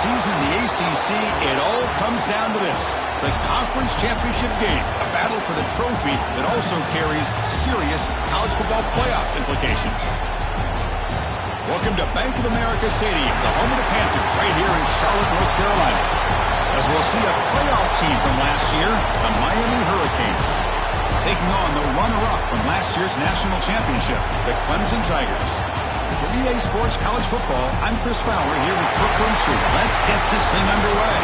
season in the ACC, it all comes down to this. The conference championship game, a battle for the trophy that also carries serious college football playoff implications. Welcome to Bank of America Stadium, the home of the Panthers, right here in Charlotte, North Carolina. As we'll see a playoff team from last year, the Miami Hurricanes, taking on the runner-up from last year's national championship, the Clemson Tigers. For EA Sports College Football, I'm Chris Fowler here with Kirk Herbstreit. Let's get this thing underway.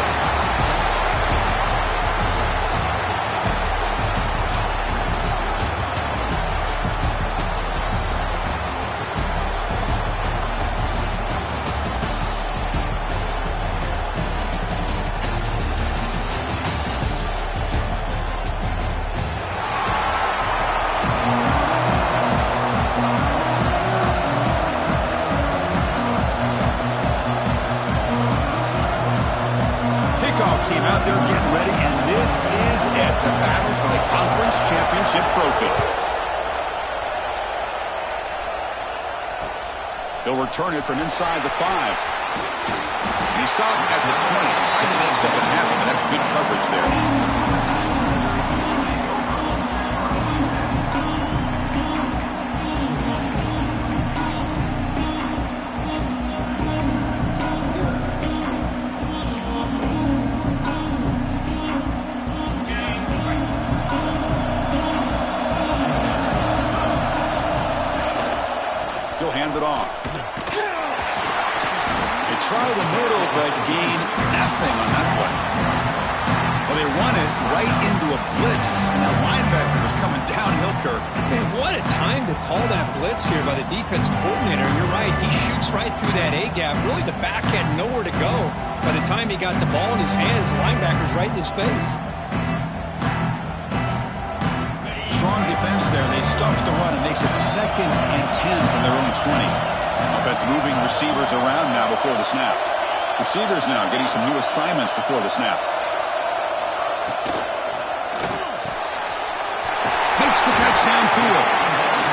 Team out there getting ready, and this is it, the battle for the conference championship trophy. He'll return it from inside the 5. And he stopped at the 20, trying to make something happen, but that's good coverage there. Hand it off. They try the middle, but gain nothing on that one. Well, they run it right into a blitz. That linebacker was coming downhill, Kirk. Man, what a time to call that blitz here by the defensive coordinator. You're right. He shoots right through that A-gap. Really, the back had nowhere to go. By the time he got the ball in his hands, the linebacker's right in his face. Strong defense there. They stuff the run. It makes it 2nd and 10 from their own 20. Offense moving receivers around now before the snap. Receivers now getting some new assignments before the snap. Makes the catch downfield.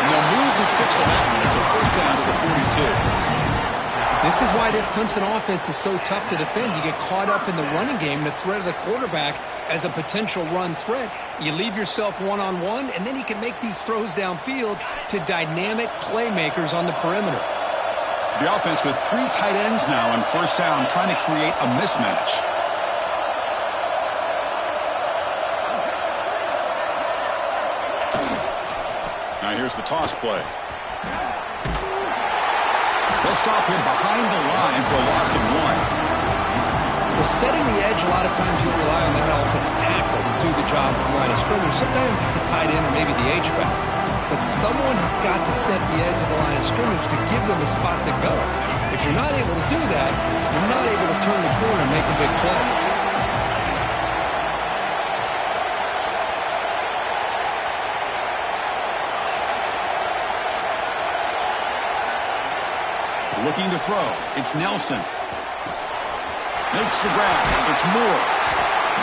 And they'll move the 6 on that one. It's a first down to the 42. This is why this Clemson offense is so tough to defend. You get caught up in the running game, the threat of the quarterback as a potential run threat. You leave yourself one-on-one, and then he can make these throws downfield to dynamic playmakers on the perimeter. The offense with 3 tight ends now on first down, trying to create a mismatch. Now here's the toss play. They'll stop him behind the line for a loss of 1. Well, setting the edge, a lot of times you'll rely on that offensive tackle to do the job at the line of scrimmage. Sometimes it's a tight end or maybe the H-back. But someone has got to set the edge of the line of scrimmage to give them a spot to go. If you're not able to do that, you're not able to turn the corner and make a big play. Looking to throw. It's Nelson. Makes the grab. It's Moore.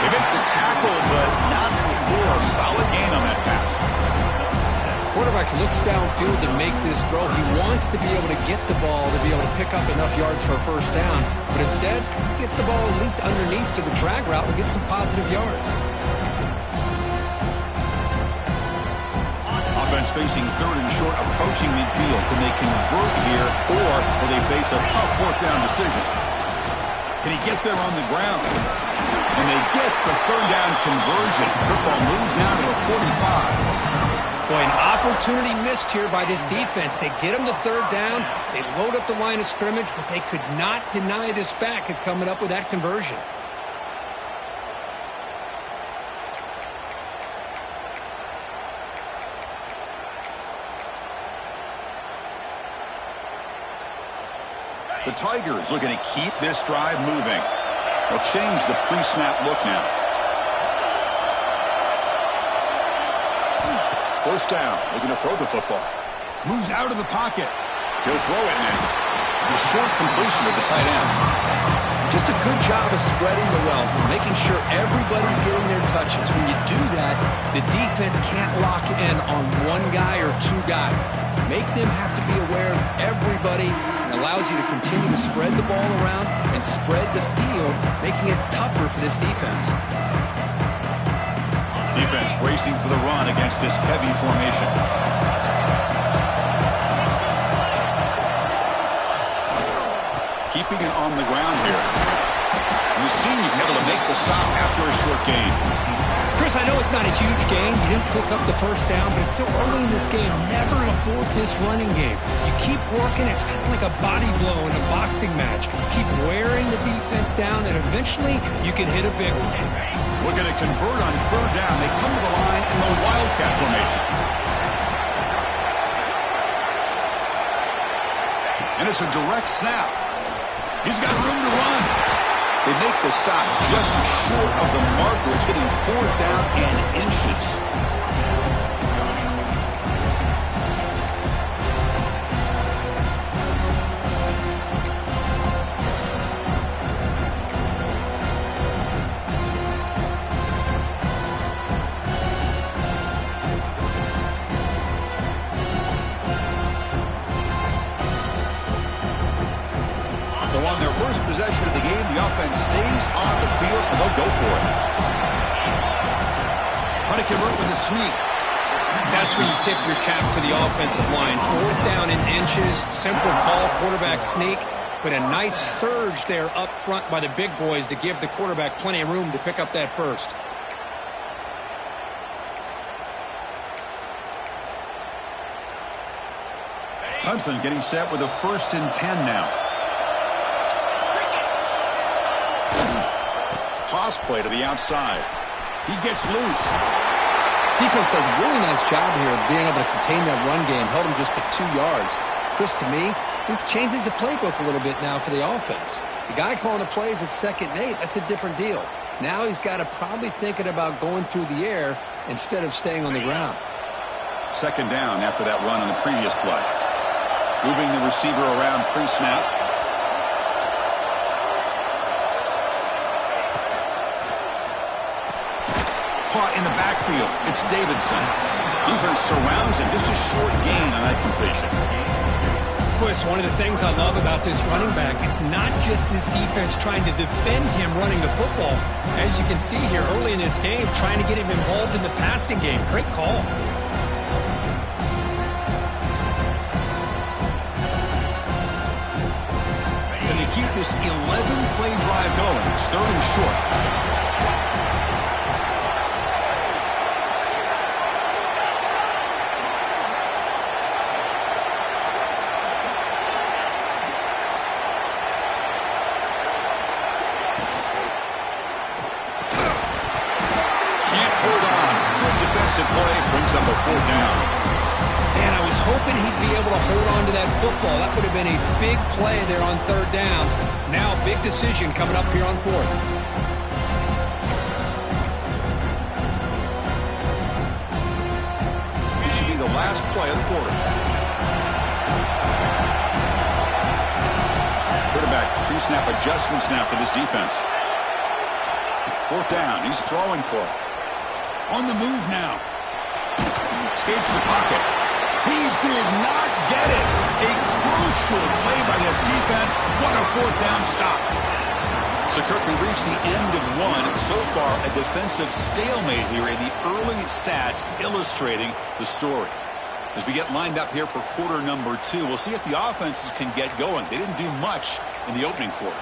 They make the tackle, but not for a solid gain on that pass. Quarterback looks downfield to make this throw. He wants to be able to get the ball to be able to pick up enough yards for a first down. But instead, he gets the ball at least underneath to the drag route and gets some positive yards. Offense facing 3rd and short, approaching midfield. Can they convert here, or will they face a tough 4th down decision? Can he get there on the ground? And they get the 3rd down conversion. Football moves now to the 45. Boy, an opportunity missed here by this defense. They get him the 3rd down. They load up the line of scrimmage, but they could not deny this back of coming up with that conversion. The Tigers looking to keep this drive moving. They'll change the pre-snap look now. First down, looking to throw the football. Moves out of the pocket. He'll throw it now. The short completion of the tight end. Just a good job of spreading the wealth, making sure everybody's getting their touches. When you do that, the defense can't lock in on one guy or 2 guys. Make them have to be aware of everybody. allows you to continue to spread the ball around and spread the field, making it tougher for this defense. Defense bracing for the run against this heavy formation. Keeping it on the ground here. And the senior able to make the stop after a short gain. Chris, I know it's not a huge gain. You didn't pick up the first down, but it's still early in this game. Never abort this running game. You keep working. It's kind of like a body blow in a boxing match. Keep wearing the defense down, and eventually you can hit a big one. We're going to convert on third down. They come to the line in the Wildcat formation. And it's a direct snap. He's got room to run. They make the stop just short of the marker. It's getting 4th down and inches. So on their first possession of the game, the offense stays on the field, and they'll go for it. Honeycomb with a sneak. That's where you tip your cap to the offensive line. 4th down in inches, simple call, quarterback sneak, but a nice surge there up front by the big boys to give the quarterback plenty of room to pick up that first. Clemson getting set with a 1st and 10 now. Toss play to the outside. He gets loose. Defense does a really nice job here of being able to contain that run game. Held him just to 2 yards. Chris, to me, this changes the playbook a little bit now for the offense. The guy calling the plays at 2nd and 8, that's a different deal. Now he's got to probably thinking about going through the air instead of staying on the ground. 2nd down after that run on the previous play. Moving the receiver around pre-snap. Caught in the backfield. It's Davidson. Defense surrounds him. Just a short gain on that completion. Chris, one of the things I love about this running back, it's not just this defense trying to defend him running the football. As you can see here early in this game, trying to get him involved in the passing game. Great call. Can they keep this 11-play drive going? It's 3rd and short. Play brings up a 4th down. Man, I was hoping he'd be able to hold on to that football. That would have been a big play there on 3rd down. Now, big decision coming up here on 4th. This should be the last play of the quarter. Quarterback pre-snap adjustments now for this defense. 4th down. He's throwing for it. On the move now. Escapes the pocket. He did not get it. A crucial play by this defense. What a 4th down stop. So, Kirk, we reached the end of one. So far, a defensive stalemate here in the early stats illustrating the story. As we get lined up here for quarter number 2, we'll see if the offenses can get going. They didn't do much in the opening quarter.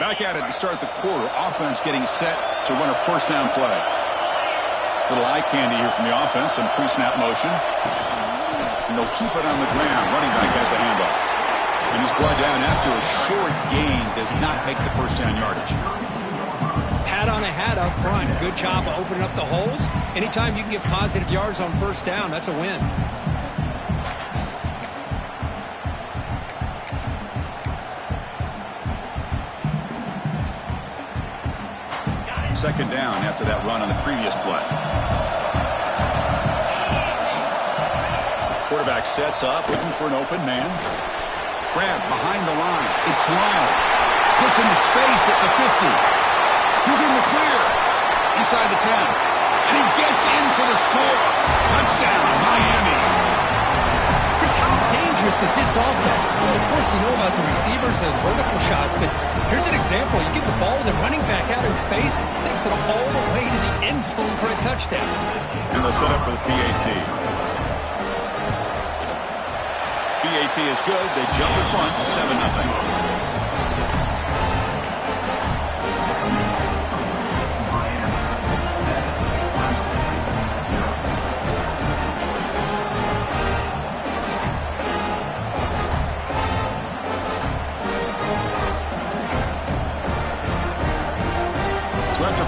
Back at it to start the quarter. Offense getting set to run a 1st down play. Little eye candy here from the offense. Some pre-snap motion. And they'll keep it on the ground. Running back has the handoff. And he's brought down after a short gain. Does not make the 1st down yardage. Hat on a hat up front. Good job of opening up the holes. Anytime you can get positive yards on 1st down, that's a win. 2nd down after that run on the previous play. Quarterback sets up, looking for an open man. Grab behind the line. It's Mell. Gets into space at the 50. He's in the clear. Inside the 10. And he gets in for the score. Touchdown, Miami. Chris, how dangerous is this offense? Well, of course, you know about the receivers, those vertical shots, but here's an example. You give the ball to the running back out in space, takes it all the way to the end zone for a touchdown. And they'll set up for the PAT. PAT is good. They jump in front, 7-0.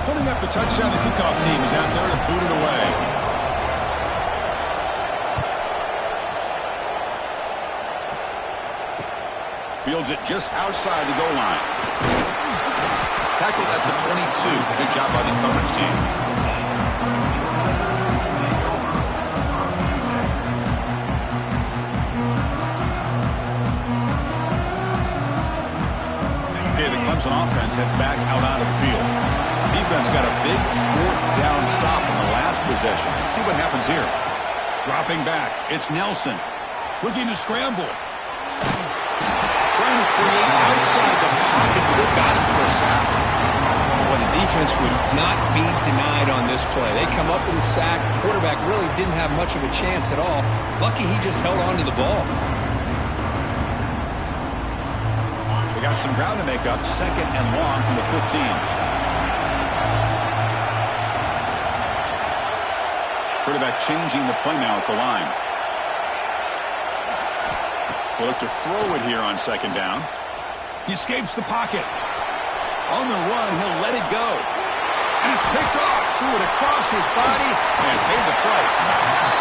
Putting up the touchdown, the kickoff team is out there to boot it away. Fields it just outside the goal line. Tackled at the 22. Good job by the coverage team. Okay, the Clemson offense heads back out onto the field. Defense got a big fourth down stop on the last possession. Let's see what happens here. Dropping back. It's Nelson. Looking to scramble. Trying to create outside the pocket, but they've got him for a sack. Well, the defense would not be denied on this play. They come up with a sack. The quarterback really didn't have much of a chance at all. Lucky he just held on to the ball. They got some ground to make up. 2nd and long from the 15. Quarterback changing the play now at the line. They look to throw it here on 2nd down. He escapes the pocket. On the run, he'll let it go. And he's picked off. Threw it across his body and paid the price.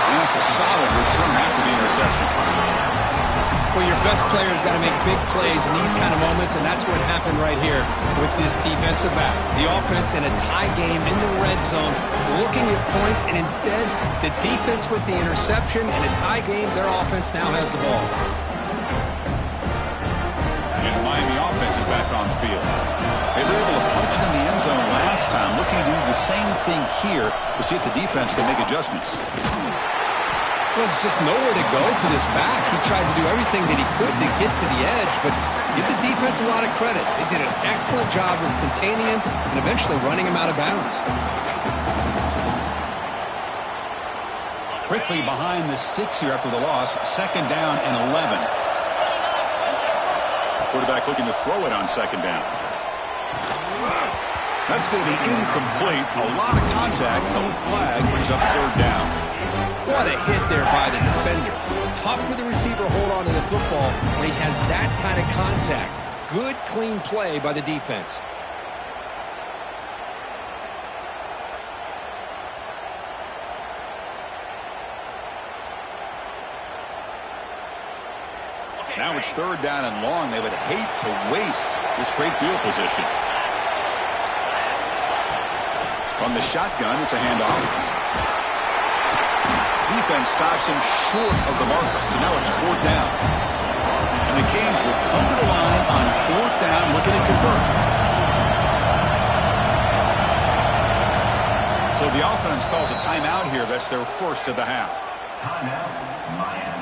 And that's a solid return after the interception. Well, your best player's got to make big plays in these kind of moments, and that's what happened right here with this defensive back. The offense in a tie game in the red zone, looking at points, and instead, the defense with the interception. In a tie game, their offense now has the ball. And the Miami offense is back on the field. They were able to punch it in the end zone last time, looking to do the same thing here to see if the defense can make adjustments. Well, there's just nowhere to go to this back. He tried to do everything that he could to get to the edge, but give the defense a lot of credit. They did an excellent job of containing him and eventually running him out of bounds. Quickly behind the sticks here after the loss. 2nd down and 11. Quarterback looking to throw it on 2nd down. That's going to be incomplete. A lot of contact. No flag. Brings up 3rd down. What a hit there by the defender. Tough for the receiver to hold on to the football when he has that kind of contact. Good, clean play by the defense. Now it's 3rd down and long. They would hate to waste this great field position. From the shotgun, it's a handoff. Defense stops him short of the marker. So now it's 4th down. And the Canes will come to the line on 4th down, looking to convert. So the offense calls a timeout here. That's their first of the half. Timeout, Miami.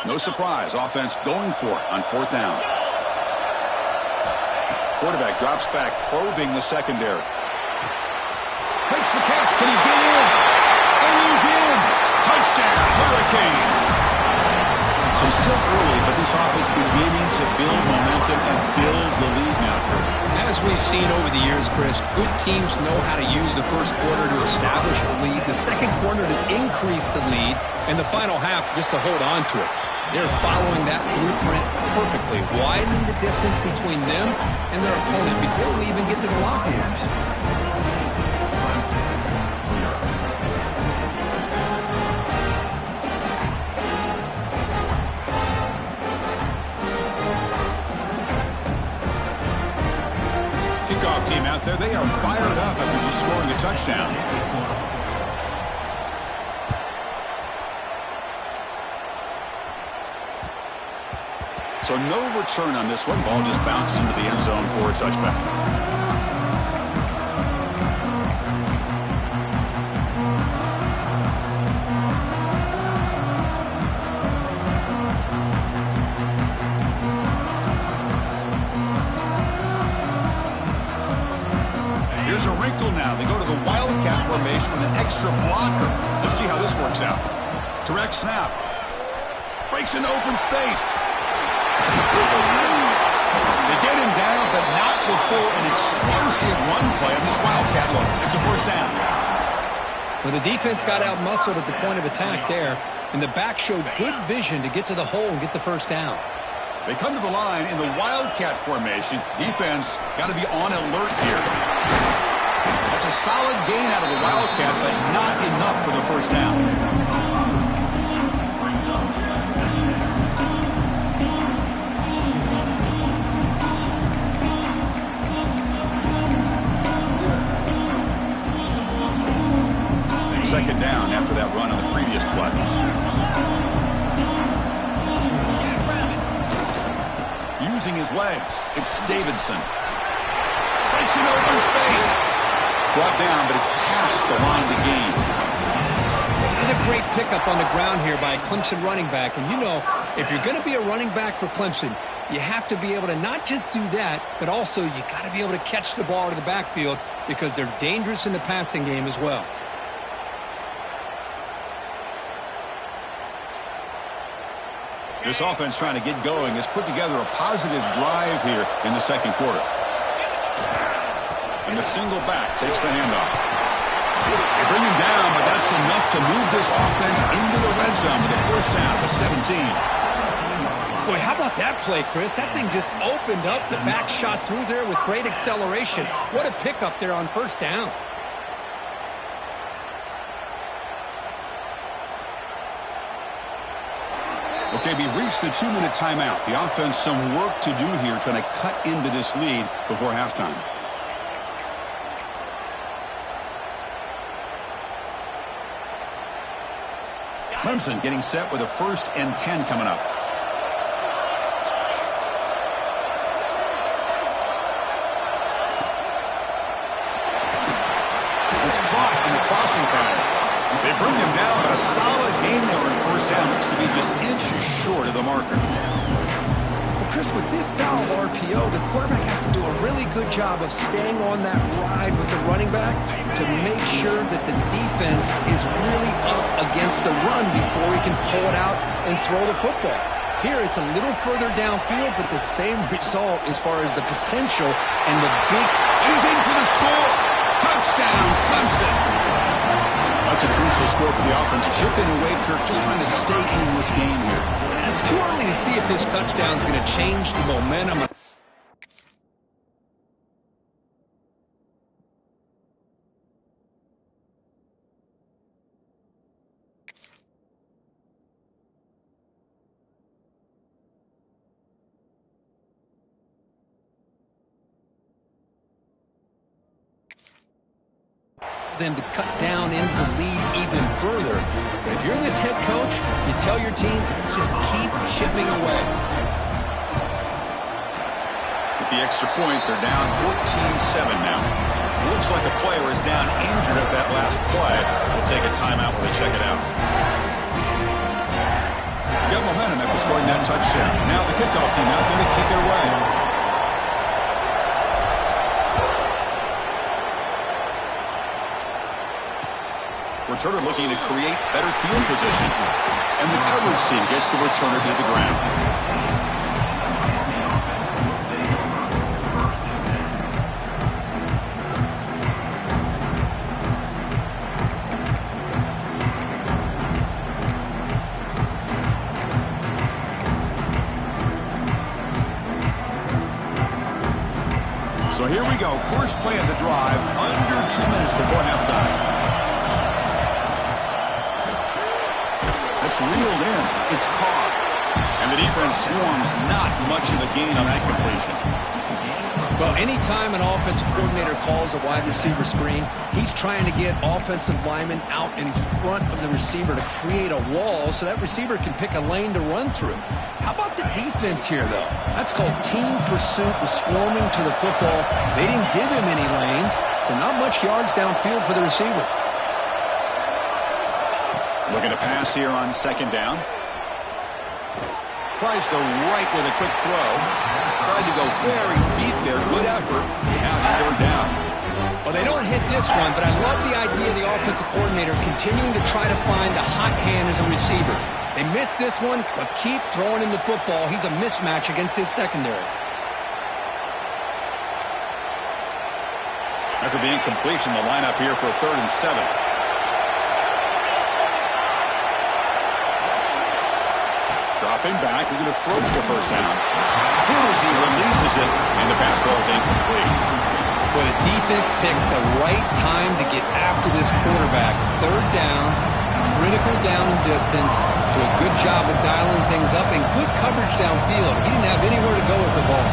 No surprise. Offense going for it on 4th down. Quarterback drops back, probing the secondary. Makes the catch. Can he get in? And he's in. Touchdown, Hurricanes. So still early, but this offense beginning to build momentum and build the lead now. As we've seen over the years, Chris, good teams know how to use the first quarter to establish the lead, the second quarter to increase the lead, and the final half just to hold on to it. They're following that blueprint perfectly, widening the distance between them and their opponent before we even get to the locker rooms. there. They are fired up after just scoring a touchdown. So no return on this one. Ball just bounces into the end zone for a touchback. Here's a wrinkle now. They go to the wildcat formation with an extra blocker. Let's see how this works out. Direct snap. Breaks into open space. They get him down, but not before an explosive run play on this wildcat look. It's a first down. Well, the defense got out-muscled at the point of attack there, and the back showed good vision to get to the hole and get the first down. They come to the line in the wildcat formation. Defense got to be on alert here. That's a solid gain out of the wildcat, but not enough for the first down. Second down after that run on the previous play. Using his legs, it's Davidson. Breaks in open space. Brought down, but it's past the line to gain. Another great pickup on the ground here by a Clemson running back. And you know, if you're going to be a running back for Clemson, you have to be able to not just do that, but also you got to be able to catch the ball to the backfield because they're dangerous in the passing game as well. This offense trying to get going has put together a positive drive here in the second quarter. And the single back takes the handoff. They bring him down, but that's enough to move this offense into the red zone with a first down of 17. Boy, how about that play, Chris? That thing just opened up. The back shot through there with great acceleration. What a pickup there on first down. Okay, we've reached the 2-minute timeout. The offense some work to do here trying to cut into this lead before halftime. Clemson getting set with a 1st and 10 coming up. It's caught on the crossing pattern. They bring him down, but a solid gain there on first down. Looks to be just inches short of the marker. Well, Chris, with this style of RPO, the quarterback has to do a really good job of staying on that ride with the running back to make sure that the defense is really up against the run before he can pull it out and throw the football. Here, it's a little further downfield, but the same result as far as the potential and the big... He's in for the score! Touchdown, Clemson! That's a crucial score for the offense. Chipping away, Kirk, just trying to stay in this game here. It's too early to see if this touchdown is going to change the momentum. Them to cut down into the lead even further. But if you're this head coach, you tell your team, let's just keep chipping away. With the extra point, they're down 14-7 now. Looks like a player is down injured at that last play. We'll take a timeout while they check it out. Got momentum after scoring that touchdown. Now the kickoff team out there to kick it away. Returner looking to create better field position. And the coverage team gets the returner to the ground. So here we go. First play of the drive, under 2 minutes before halftime. It's reeled in. It's caught. And the defense swarms, not much of a gain on that completion. Well, anytime an offensive coordinator calls a wide receiver screen, he's trying to get offensive linemen out in front of the receiver to create a wall so that receiver can pick a lane to run through. How about the defense here, though? That's called team pursuit and swarming to the football. They didn't give him any lanes, so not much yards downfield for the receiver. Looking to pass here on second down. Tries the right with a quick throw. Tried to go very deep there. Good effort. Now it's third down. Well, they don't hit this one, but I love the idea of the offensive coordinator continuing to try to find the hot hand as a receiver. They missed this one, but keep throwing him the football. He's a mismatch against his secondary. After the incompletion, the lineup here for 3rd and 7. Dropping back, looking to throw for the first down. Good as he releases it, and the pass ball is incomplete. Well, the defense picks the right time to get after this quarterback. 3rd down, critical down and distance. Do a good job of dialing things up and good coverage downfield. He didn't have anywhere to go with the ball.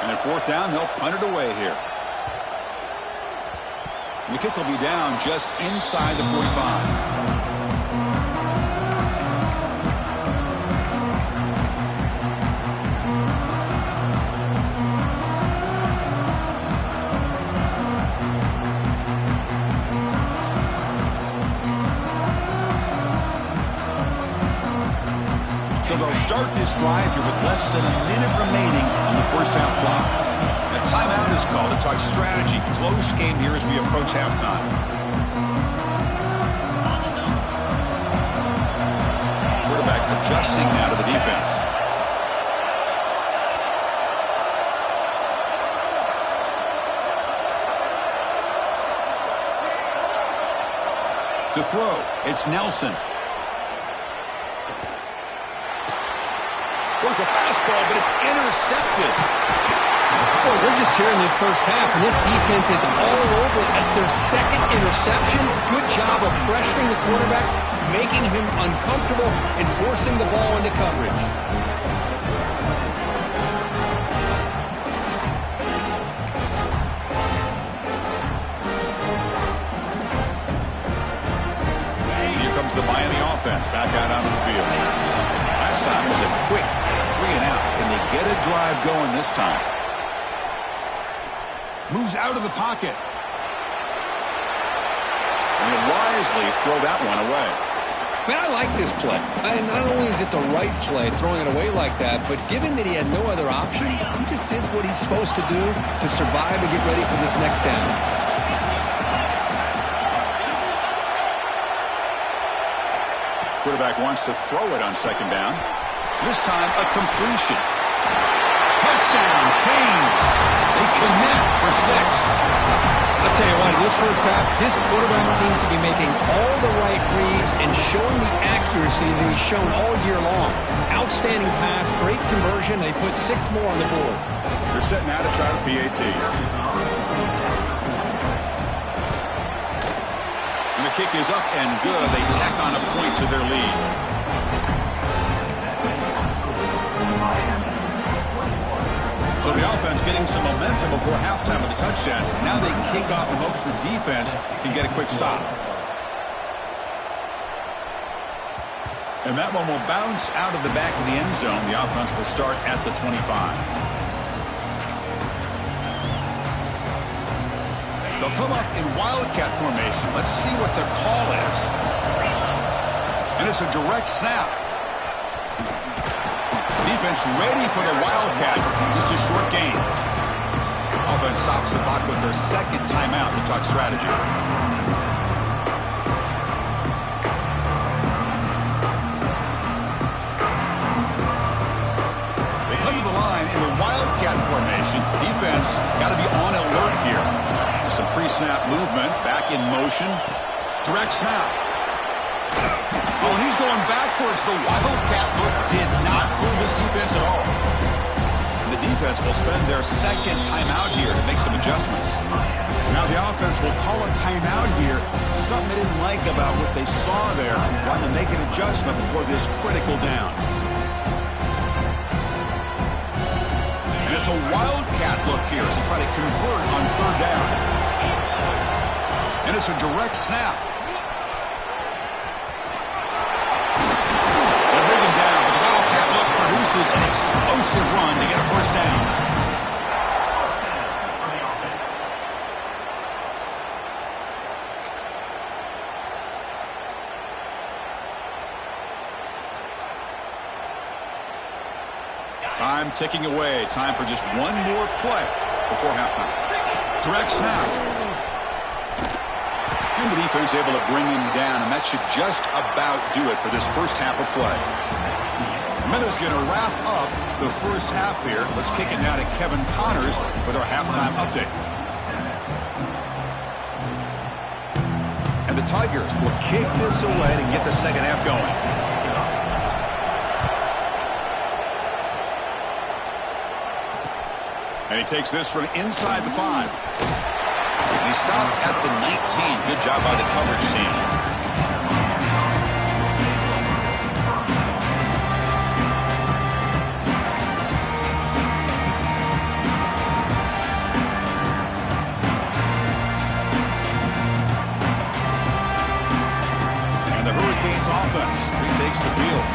And at 4th down, they'll punt it away here. The kick will be down just inside the 45. So they'll start this drive here with less than a minute remaining on the first half clock. A timeout is called to talk strategy. Close game here as we approach halftime. Quarterback adjusting now to the defense. To throw, it's Nelson. Goes a fastball, but it's intercepted. Well, we're just here in this first half, and this defense is all over it. That's their second interception. Good job of pressuring the quarterback, making him uncomfortable, and forcing the ball into coverage. Here comes the Miami offense back out onto the field. Last time was a quick 3 and out. Can they get a drive going this time? Moves out of the pocket. And wisely throw that one away. Man, I like this play. Not only is it the right play, throwing it away like that, but given that he had no other option, he just did what he's supposed to do to survive and get ready for this next down. Quarterback wants to throw it on second down. This time, a completion. Touchdown, Canes. They connect for 6. I'll tell you what, in this first half, this quarterback seems to be making all the right reads and showing the accuracy that he's shown all year long. Outstanding pass, great conversion. They put 6 more on the board. They're setting out to try the PAT. And the kick is up and good. They tack on a point to their lead. So the offense getting some momentum before halftime with the touchdown. Now they kick off in hopes the defense can get a quick stop. And that one will bounce out of the back of the end zone. The offense will start at the 25. They'll come up in Wildcat formation. Let's see what the call is. And it's a direct snap. Defense ready for the Wildcat. Just a short game. Offense stops the clock with their second timeout to talk strategy. They come to the line in the Wildcat formation. Defense got to be on alert here. Some pre-snap movement. Back in motion. Direct snap. Oh, and he's going backwards. The Wildcat look did not fool this defense at all. And the defense will spend their second timeout here to make some adjustments. Now the offense will call a timeout here. Something they didn't like about what they saw there. Wanting to make an adjustment before this critical down. a wildcat look here as they try to convert on third down. And it's a direct snap. They bring him down, but the wildcat look produces an explosive run to get a first down. Time ticking away. Time for just one more play before halftime. Direct snap. And the defense able to bring him down, and that should just about do it for this first half of play. Meadows going to wrap up the first half here. Let's kick it down to Kevin Connors with our halftime update. And the Tigers will kick this away to get the second half going. And he takes this from inside the 5. And he stopped at the 19. Good job by the coverage team. And the Hurricanes offense retakes the field.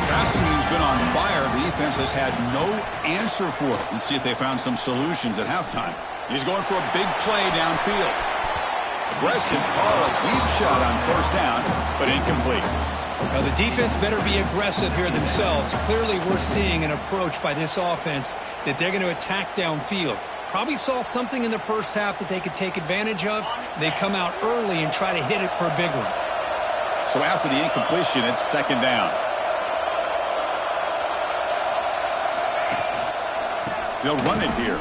Passing game's been on fire. The defense has had no answer for it. And see if they found some solutions at halftime. He's going for a big play downfield. Aggressive call, a deep shot on first down, but incomplete. Now the defense better be aggressive here themselves. Clearly we're seeing an approach by this offense that they're going to attack downfield. Probably saw something in the first half that they could take advantage of. They come out early and try to hit it for a big one. So after the incompletion, it's second down. They'll run it here.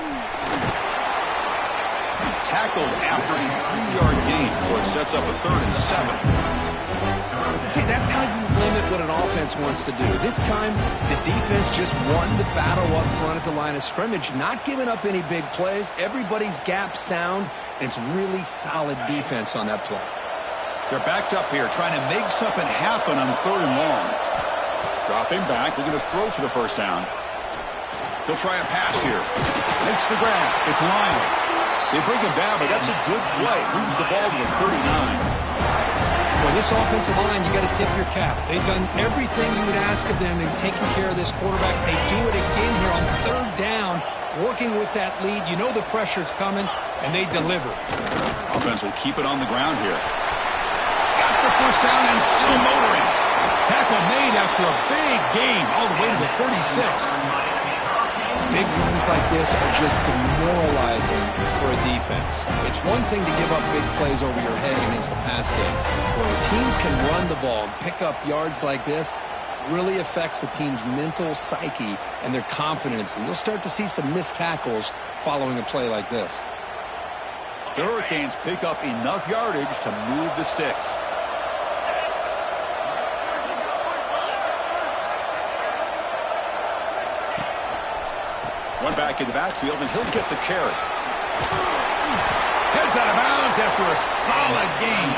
Tackled after a 3-yard gain, so it sets up a 3rd and 7. See, that's how you limit what an offense wants to do. This time, the defense just won the battle up front at the line of scrimmage, not giving up any big plays. Everybody's gap sound, and it's really solid defense on that play. They're backed up here, trying to make something happen on 3rd and long. Dropping back, looking to throw for the first down. They'll try a pass here. Makes the grab. It's Lyon. They bring him down, but that's a good play. Moves the ball to the 39. Well, this offensive line, you got to tip your cap. They've done everything you would ask of them in taking care of this quarterback. They do it again here on 3rd down, working with that lead. You know the pressure's coming, and they deliver. Offense will keep it on the ground here. Got the first down and still motoring. Tackle made after a big gain all the way to the 36. Big runs like this are just demoralizing for a defense. It's one thing to give up big plays over your head against the pass game. When teams can run the ball and pick up yards like this, really affects the team's mental psyche and their confidence. And you'll start to see some missed tackles following a play like this. The Hurricanes pick up enough yardage to move the sticks. One back in the backfield, and he'll get the carry. Heads out of bounds after a solid gain.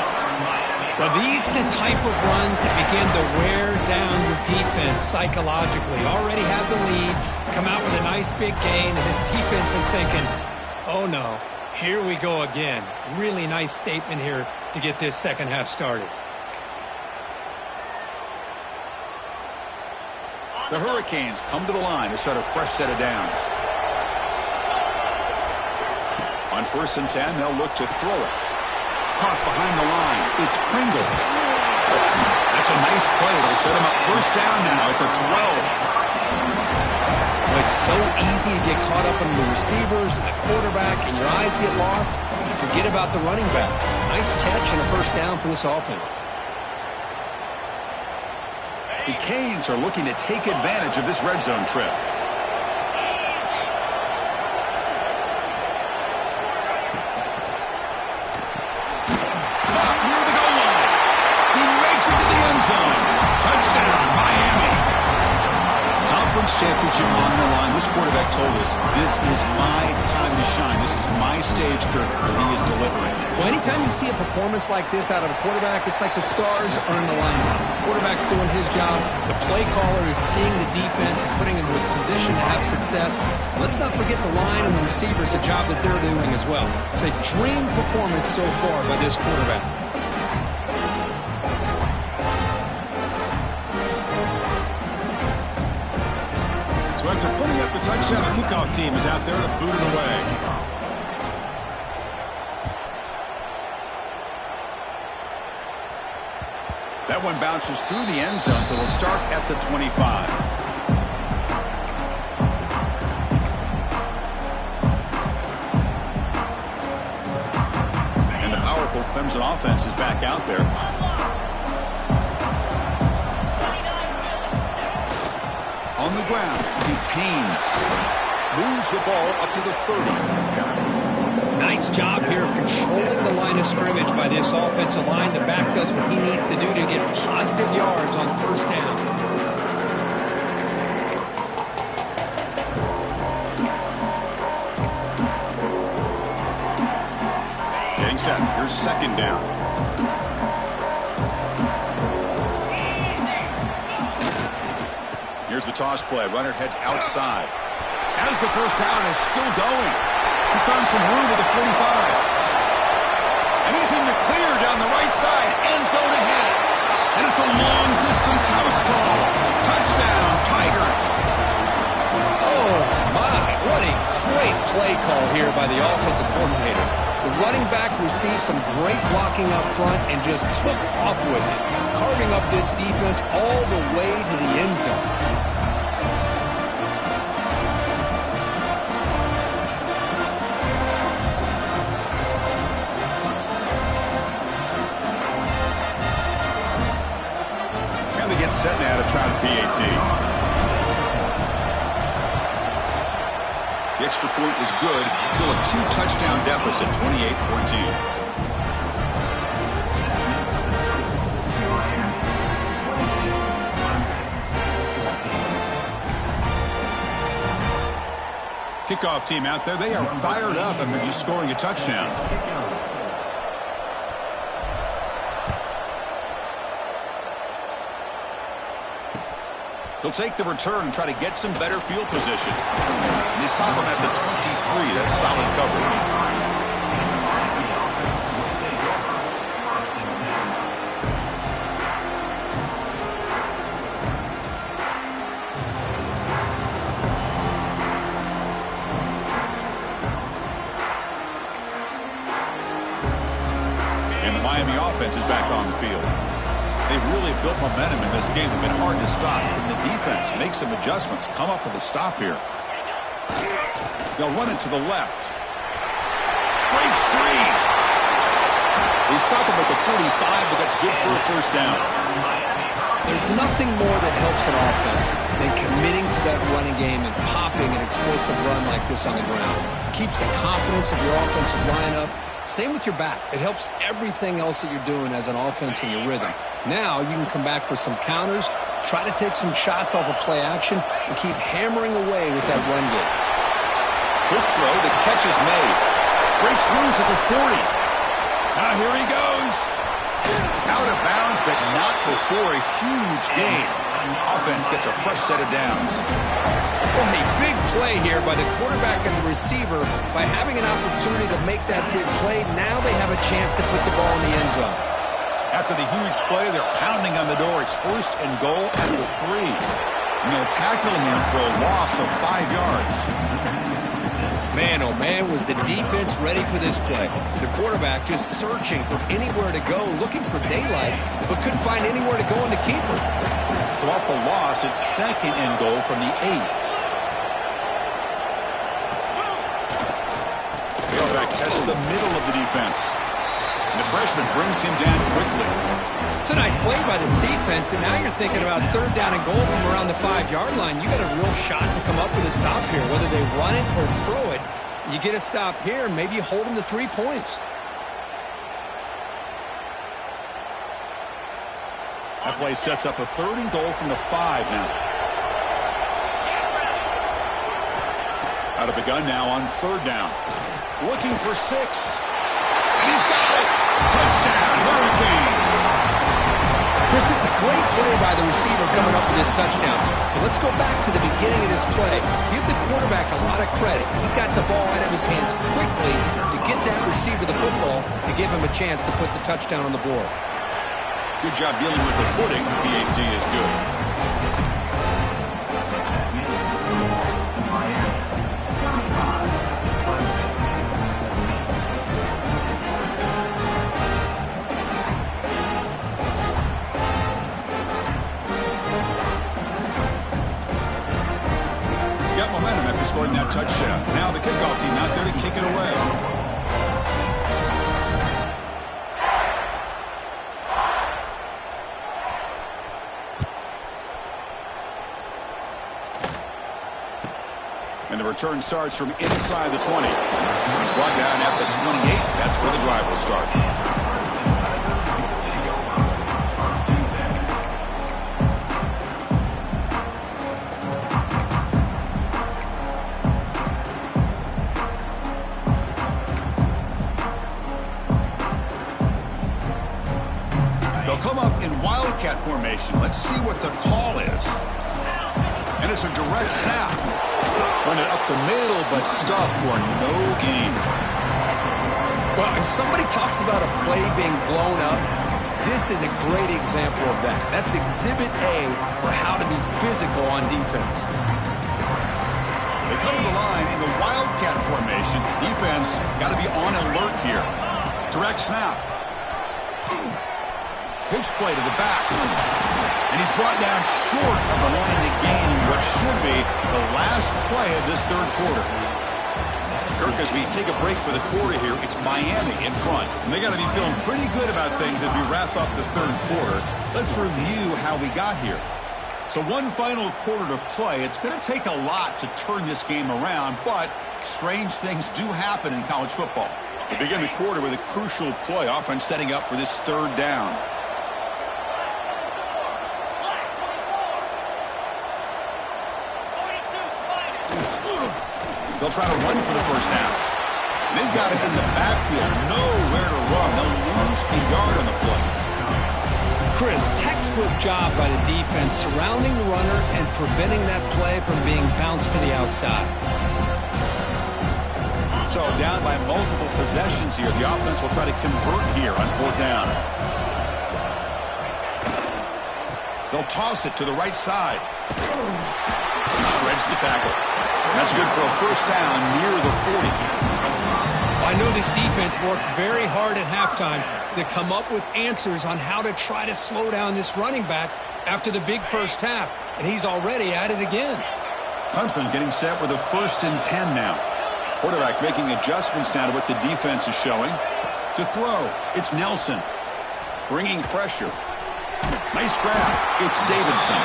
Well, these are the type of runs that begin to wear down your defense psychologically. Already have the lead, come out with a nice big gain, and this defense is thinking, oh no, here we go again. Really nice statement here to get this second half started. The Hurricanes come to the line to start a fresh set of downs. On 1st and 10, they'll look to throw it. Caught behind the line. It's Pringle. That's a nice play. It'll set him up first down now at the 12. Well, it's so easy to get caught up in the receivers and the quarterback, and your eyes get lost. You forget about the running back. Nice catch and a first down for this offense. The Canes are looking to take advantage of this red zone trip. Near the goal line. He makes it to the end zone. Touchdown, Miami. Conference championship on the line. This quarterback told us, this is my time to shine. This is my stage, Kirk, and he is delivering. Well, anytime you see a performance like this out of a quarterback, it's like the stars are in alignment. The quarterback's doing his job. The play caller is seeing the defense and putting him in a position to have success. And let's not forget the line and the receivers, a job that they're doing as well. It's a dream performance so far by this quarterback. So after putting up the touchdown, the kickoff team is out there to boot it away. That one bounces through the end zone, so they'll start at the 25. And the powerful Clemson offense is back out there. On the ground, it's Haynes. Moves the ball up to the 30. Nice job here of controlling the line of scrimmage by this offensive line. The back does what he needs to do to get positive yards on first down. Getting set. Here's second down. Here's the toss play. Runner heads outside. As the first down is still going. He's found some room at the 45. And he's in the clear down the right side. End zone ahead. And it's a long-distance house call. Touchdown, Tigers. Oh, my. What a great play call here by the offensive coordinator. The running back received some great blocking up front and just took off with it, carving up this defense all the way to the end zone. Set now to try the PAT. The extra point is good. Still a 2-touchdown deficit, 28-14. Kickoff team out there. They are fired up after just scoring a touchdown. He'll take the return and try to get some better field position. And they stop him at the 23. That's solid coverage. And the Miami offense is back on the field. They've really built momentum in this game. It's been hard to stop. And the defense makes some adjustments. Come up with a stop here. They'll run it to the left. Breaks free. They stop him at the 45, but that's good for a first down. There's nothing more that helps an offense than committing to that running game and popping an explosive run like this on the ground. Keeps the confidence of your offensive lineup. Same with your back. It helps everything else that you're doing as an offense in your rhythm. Now you can come back with some counters, try to take some shots off of play action, and keep hammering away with that run game. Quick throw. The catch is made. Breaks loose at the 40. Now here he goes. Out of bounds, but not before a huge gain. Offense gets a fresh set of downs. Well, a big play here by the quarterback and the receiver. By having an opportunity to make that big play, now they have a chance to put the ball in the end zone. After the huge play, they're pounding on the door. It's first and goal at the 3. And they'll tackle him for a loss of 5 yards. Man, oh man, was the defense ready for this play. The quarterback just searching for anywhere to go, looking for daylight, but couldn't find anywhere to go in the keeper. So off the loss, it's second and goal from the 8. Tailback tests the middle of the defense. And the freshman brings him down quickly. It's a nice play by this defense, and now you're thinking about third down and goal from around the 5-yard line. You got a real shot to come up with a stop here. Whether they run it or throw it, you get a stop here, and maybe you hold them to 3 points. That play sets up a third and goal from the 5 now. Out of the gun now on third down. Looking for 6. he's got it. Touchdown, Hurricanes. Chris, this is a great play by the receiver coming up with this touchdown. But let's go back to the beginning of this play. Give the quarterback a lot of credit. He got the ball out of his hands quickly to get that receiver the football to give him a chance to put the touchdown on the board. Good job dealing with the footing. PAT is good. Got momentum after scoring that touchdown. Now the kickoff team out there to kick it away. And the return starts from inside the 20. He's brought down at the 28. That's where the drive will start. They'll come up in wildcat formation. Let's see what the call is. And it's a direct snap. Run it up the middle, but stuff for no gain. Well, if somebody talks about a play being blown up, this is a great example of that. That's exhibit A for how to be physical on defense. They come to the line in the wildcat formation. Defense got to be on alert here. Direct snap. Pitch play to the back. And he's brought down short of the line to gain what should be the last play of this third quarter. Kirk, as we take a break for the quarter here, it's Miami in front. And they got to be feeling pretty good about things as we wrap up the third quarter. Let's review how we got here. So one final quarter to play. It's going to take a lot to turn this game around, but strange things do happen in college football. We begin the quarter with a crucial play. Offense setting up for this third down. They'll try to run for the first down. They've got it in the backfield. Nowhere to run. They'll lose a yard on the play. Chris, textbook job by the defense surrounding the runner and preventing that play from being bounced to the outside. So down by multiple possessions here. The offense will try to convert here on fourth down. They'll toss it to the right side. He shreds the tackle. That's good for a first down near the 40. I know this defense worked very hard at halftime to come up with answers on how to try to slow down this running back after the big first half, and he's already at it again. Clemson getting set with a 1st and 10 now. Quarterback making adjustments now to what the defense is showing. To throw, it's Nelson. Bringing pressure. Nice grab. It's Davidson.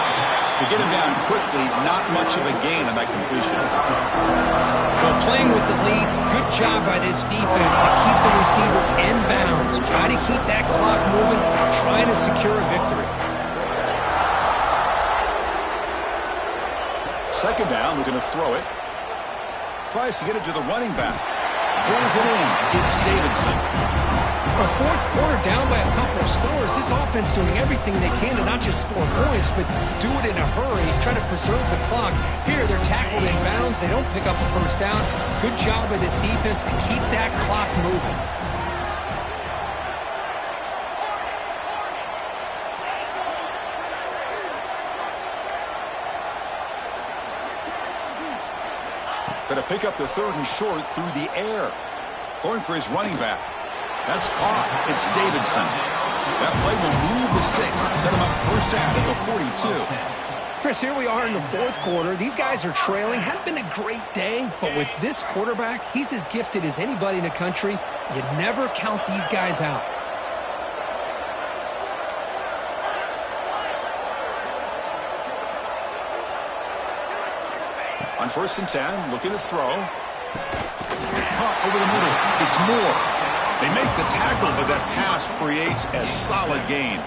To get him down quickly, not much of a gain on that completion. Well, playing with the lead, good job by this defense to keep the receiver in bounds. Try to keep that clock moving, trying to secure a victory. Second down, we're going to throw it. Tries to get it to the running back. Pulls it in. It's Davidson. A fourth quarter down by a couple of scores. This offense doing everything they can to not just score points, but do it in a hurry, try to preserve the clock. Here, they're tackled in bounds. They don't pick up a first down. Good job by this defense to keep that clock moving. Going to pick up the 3rd and short through the air. Going for his running back. That's caught. It's Davidson. That play will move the sticks. Set him up first down at the 42. Chris, here we are in the fourth quarter. These guys are trailing. Hadn't been a great day, but with this quarterback, he's as gifted as anybody in the country. You never count these guys out. On 1st and 10, looking to throw. Caught over the middle. It's Moore. They make the tackle, but that pass creates a solid gain.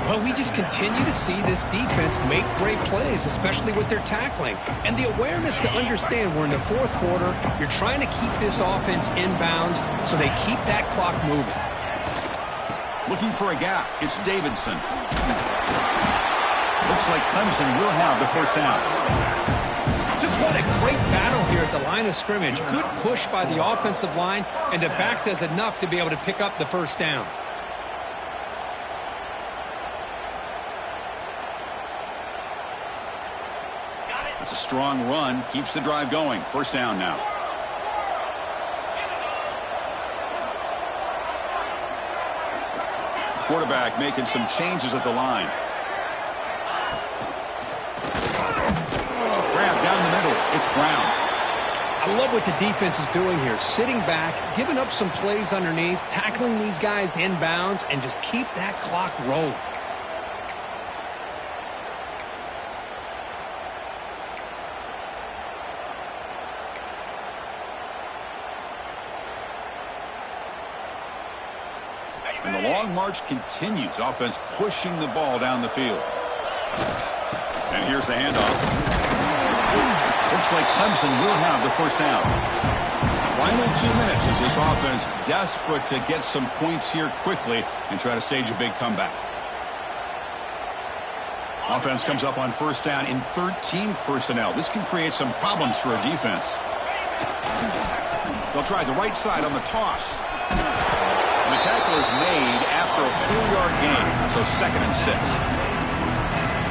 Well, we just continue to see this defense make great plays, especially with their tackling. And the awareness to understand we're in the fourth quarter, you're trying to keep this offense in bounds so they keep that clock moving. Looking for a gap. It's Davidson. Looks like Clemson will have the first down. Just what a great battle here at the line of scrimmage. Good push by the offensive line, and the back does enough to be able to pick up the first down. It's a strong run. Keeps the drive going. First down now. Quarterback making some changes at the line. Grab down the middle. It's Brown. I love what the defense is doing here. Sitting back, giving up some plays underneath, tackling these guys inbounds, and just keep that clock rolling. And the long march continues. Offense pushing the ball down the field. And here's the handoff. Looks like Clemson will have the first down. Final 2 minutes as this offense desperate to get some points here quickly and try to stage a big comeback. Offense comes up on first down in 13 personnel. This can create some problems for a defense. They'll try the right side on the toss. The tackle is made after a 4-yard gain, so 2nd and 6.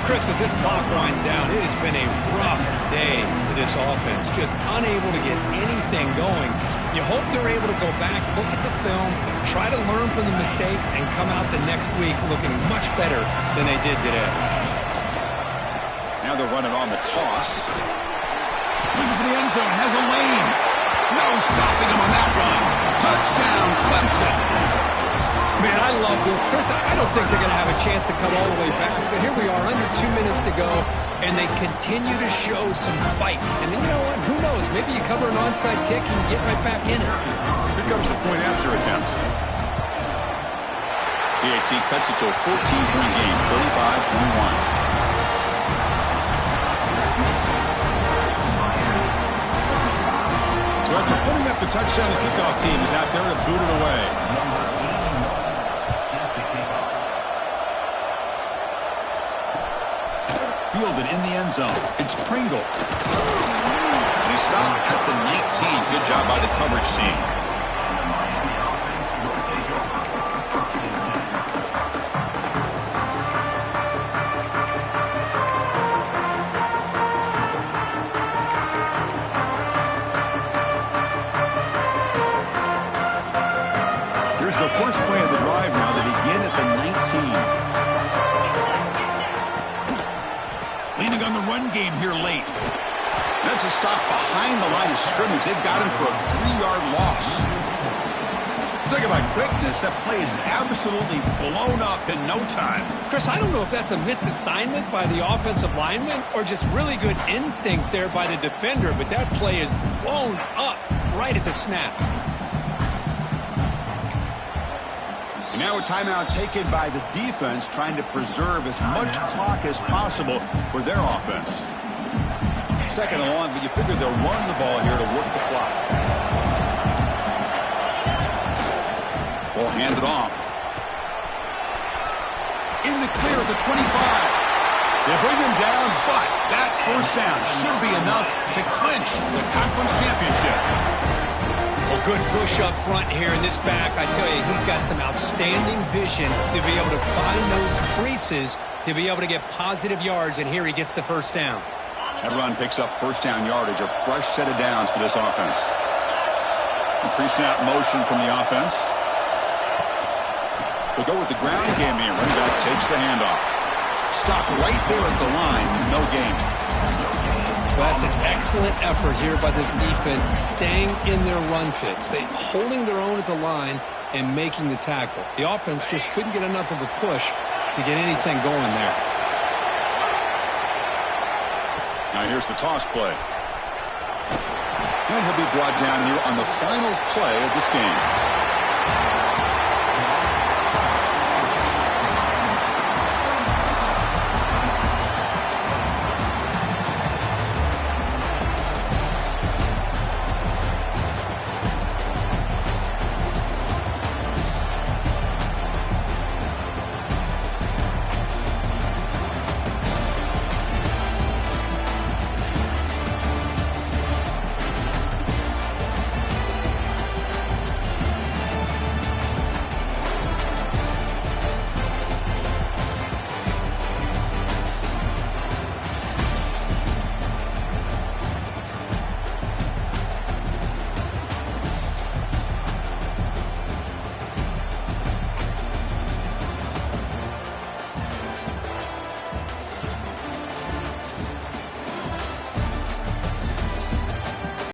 Chris, as this clock winds down, it has been a rough day for this offense. Just unable to get anything going. You hope they're able to go back, look at the film, try to learn from the mistakes, and come out the next week looking much better than they did today. Now they're running on the toss. Looking for the end zone, has a lane. No stopping him on that run. Touchdown, Clemson. Man, I love this. Chris, I don't think they're going to have a chance to come all the way back, but here we are, under 2 minutes to go, and they continue to show some fight. And you know what? Who knows? Maybe you cover an onside kick and you get right back in it. Here comes the point after attempt. PAT cuts it to a 14-point game, 35-21. So after putting up the touchdown, the kickoff team is out there to boot it away. Fielded in the end zone. It's Pringle. And he stopped at the 19. Good job by the coverage team. Here's the first play of the drive now. They begin at the 19. Leaning on the run game here late. That's a stop behind the line of scrimmage. They've got him for a 3-yard loss. Talk about quickness. That play is absolutely blown up in no time. Chris, I don't know if that's a misassignment by the offensive lineman or just really good instincts there by the defender, but that play is blown up right at the snap. And now a timeout taken by the defense, trying to preserve as much clock as possible for their offense. 2nd and long, but you figure they'll run the ball here to work the clock. Ball handed off. In the clear at the 25. They bring him down, but that first down should be enough to clinch the conference championship. Well, good push up front here in this back. I tell you, he's got some outstanding vision to be able to find those creases to be able to get positive yards, and here he gets the first down. That run picks up first down yardage, a fresh set of downs for this offense. A pre-snap motion from the offense. They'll go with the ground game here. Running back takes the handoff. Stopped right there at the line, no gain. Well, that's an excellent effort here by this defense, staying in their run fits. They holding their own at the line and making the tackle. The offense just couldn't get enough of a push to get anything going there. Now here's the toss play. And he'll be brought down here on the final play of this game.